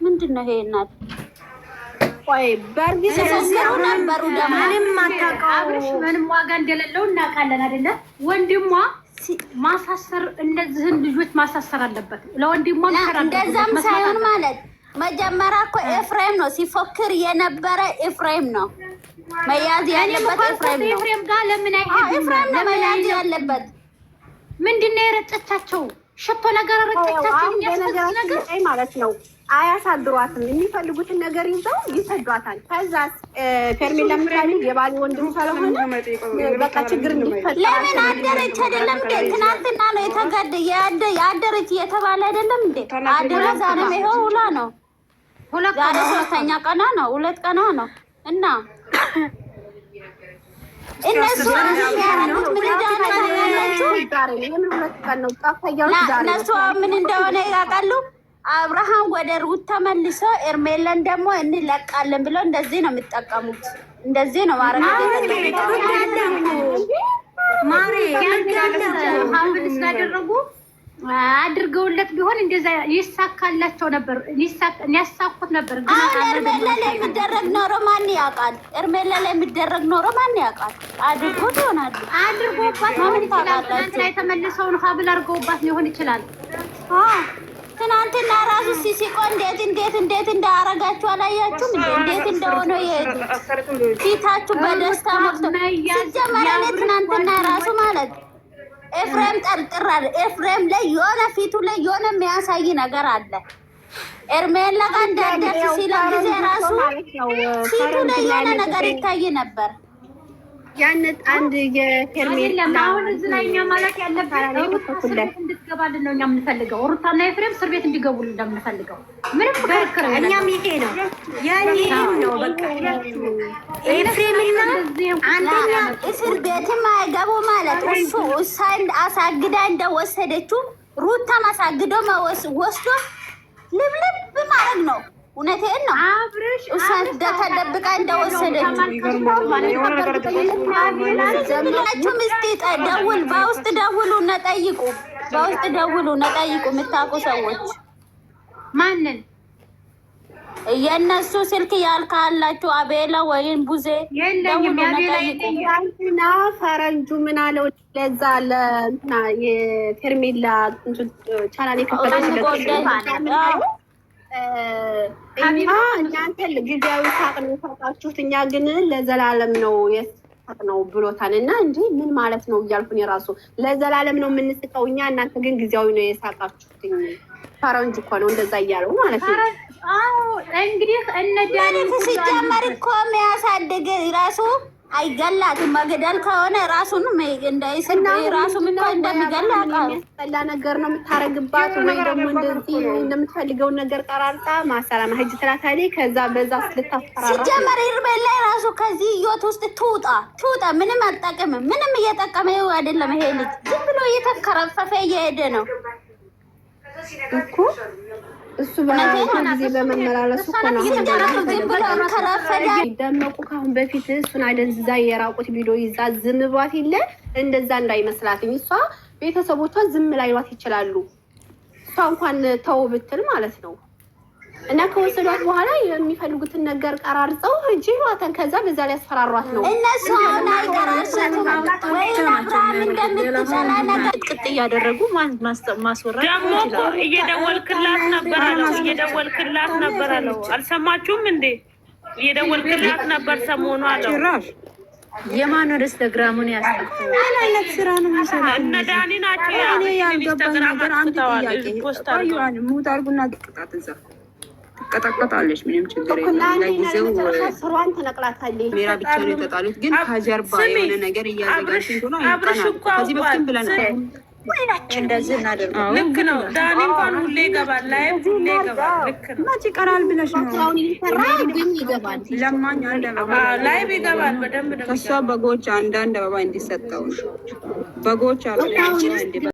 ምንድነው ይሄ እናት? ቆይ በርግጥ ተሰሰሩ ነበሩ ደግሞ ምንም ዋጋ እንደሌለው እናውቃለን አይደለ? ወንድሟ ማሳሰር እነዚህን ልጆች ማሳሰር አለበት። ለወንድሟ እንደዛም ሳይሆን ማለት መጀመሪያ እኮ ኤፍሬም ነው ሲፎክር የነበረ ኤፍሬም ነው መያዝ ያለበት ኤፍሬም ነው። ኤፍሬም ጋር ለምን አይሄድም? ኤፍሬም ነው መያዝ ያለበት። ምንድነው የረጨቻቸው? ሽቶ ነገር ረጨቻቸው ነገር ማለት ነው። አያሳድሯትም። የሚፈልጉትን ነገር ይዘው ይሰዷታል። ከዛ ፌርሜላ ምታል የባል ወንድም ስለሆነ በቃ ችግር እንዲፈጠር ለምን አደረች አይደለም እንዴ? ትናንትና ነው ያደረች እየተባለ አይደለም እንዴ? አደረ ዛሬም ይኸው ውላ ነው። ዛሬ ሶስተኛ ቀኗ ነው፣ 2 ቀኗ ነው። እና እነሱ ያረጉት ምን እንደሆነ ታውቃላችሁ? እነሱ ምን እንደሆነ ያውቃሉ። አብርሃም ወደ ሩት ተመልሶ ኤርሜላን ደግሞ እንለቃለን ብለው እንደዚህ ነው የሚጠቀሙት። እንደዚህ ነው ማረግ ማሬ ስላደረጉ አድርገውለት ቢሆን እንደዛ ይሳካላቸው ነበር። ያሳኩት ነበር። አሁን ኤርሜላ ላይ የሚደረግ ኖሮ ማን ያውቃል? ኤርሜላ ላይ የሚደረግ ኖሮ ማን ያውቃል? አድርጎት ይሆናል። አድርጎባት ሊሆን ይችላል። ትናንትና የተመለሰውን ሀብል አድርገውባት ሊሆን ይችላል። ትናንትና ራሱ ሲሲቆ እንዴት እንዳረጋችሁ አላያችሁም? እንዴት እንደሆነ ፊታችሁ በደስታ ሞልቶ ሲጀመር እኔ ትናንትና ራሱ ማለት ኤፍሬም ጠርጥራል። ኤፍሬም ላይ የሆነ ፊቱ ላይ የሆነ የሚያሳይ ነገር አለ። ኤርሜላ ጋር እንዳደርስ ሲለው ጊዜ ራሱ ፊቱ ላይ የሆነ ነገር ይታይ ነበር። ያነት አንድ የፌርሜላ አሁን እዚህ ላይ እኛ ማለት ያለበት እንድትገባልን ነው እኛ የምንፈልገው። ሩታና ኤፍሬም እስር ቤት እንዲገቡልን እንደምንፈልገው ምንም ክርክር እኛም ይሄ ነው ያኔም ነው በቃ ኤፍሬምና አንደኛ እስር ቤትም አይገቡ ማለት እሱ እሳን አሳግዳ እንደወሰደችው ሩታም አሳግዶ ወስዶ ልብልብ ማድረግ ነው። እውነቴን ነው። አብርሽ እሷን ተደብቃ እንደወሰደችው ምስቲ ደውል፣ በውስጥ ደውሉ ነጠይቁ፣ በውስጥ ደውሉ ነጠይቁ። የምታውቁ ሰዎች ማንን የእነሱ ስልክ ያልካላችሁ አቤላ ወይም ቡዜ የለኝም። ያቤላ ፈረንጁ ምን አለው? ለዛ ለእንትና የፌርሜላ ቻናል የከፈተችው እኛ እናንተ ጊዜያዊ ሳቅ ነው የሳቃችሁት፣ እኛ ግን ለዘላለም ነው የሳቅ ነው ብሎታል። እና እንጂ ምን ማለት ነው እያልኩኝ የራሱ ለዘላለም ነው የምንስቀው እኛ፣ እናንተ ግን ጊዜያዊ ነው የሳቃችሁት። ፈረንጅ እኮ ነው እንደዛ እያለው ማለት ነው። አዎ እንግዲህ እነዳኒ ሲጀመር እኮ የሚያሳድግ ራሱ አይገላትም። መግደል ከሆነ ራሱን እንዳይስና ራሱን እኮ እንደሚገላ የሚያስጠላ ነገር ነው የምታረግባት። ወይ ደግሞ እንደዚህ እንደምትፈልገውን ነገር ቀራርጣ ማሰላማ ሂጅ ትላታለች። ከዛ በዛ ልታፈራራ ሲጀመር ኤርሜላ ላይ ራሱ ከዚህ ህይወት ውስጥ ትውጣ። ምንም አጠቅምም። ምንም እየጠቀመው አይደለም። ይሄ ልጅ ዝም ብሎ እየተከረፈፈ እየሄደ ነው እኮ እሱ ጊዜ በመመላለሱ እኮ ነው ደመቁ። ካሁን በፊት እሱን አደንዝዛ የራቁት ቪዲዮ ይዛ ዝም ብሏት የለ እንደዛ እንዳይመስላትኝ። እሷ ቤተሰቦቿ ዝም ላይሏት ይችላሉ። እሷ እንኳን ተው ብትል ማለት ነው። እና ከወሰዷት በኋላ የሚፈልጉትን ነገር ቀራርጸው እጂ ዋተን ከዛ በዛ ላይ ያስፈራሯት ነው። እነሱ አሁን አይቀራርጹም ወይ አብርሃም እንደምትጠላ ነገር ቅጥ እያደረጉ ማስወራት ደግሞ እየደወልክላት ነበር አለው። አልሰማችሁም እንዴ? እየደወልክላት ነበር ሰሞኑ አለው። ጭራሽ የማን ወደ ኢንስታግራሙን ያስቀምጣል? አይነት ስራ ነው የሚሰራው። እነ ዳኒ ናቸው ያልገባኝ ነገር አንድ ጥያቄ ሙት አድርጉና ቅጣት እዛ ትቀጣቀጣለች። ምንም ችግር የለም። ለጊዜው ስሯን ተነቅላታለች። ሜራ ብቻ ነው የተጣሉት፣ ግን ከጀርባ የሆነ ነገር እያዘጋጅ እንደሆነ ከዚህ በፊትም ብለናል። ወይናችን እንደዚህ እናደርጋለን። ልክ ነው። ዳኒ እንኳን ሁሌ ይገባል፣ ላይቭ ሁሌ ይገባል። ልክ ነው። መቼ ይቀራል ብለሽ ነው? ግን ይገባል። ለማኝ አንድ አበባ ላይቭ ይገባል። በደንብ ነው። ከሷ በጎች አንዳንድ አበባ እንዲሰጠው በጎች አሉ።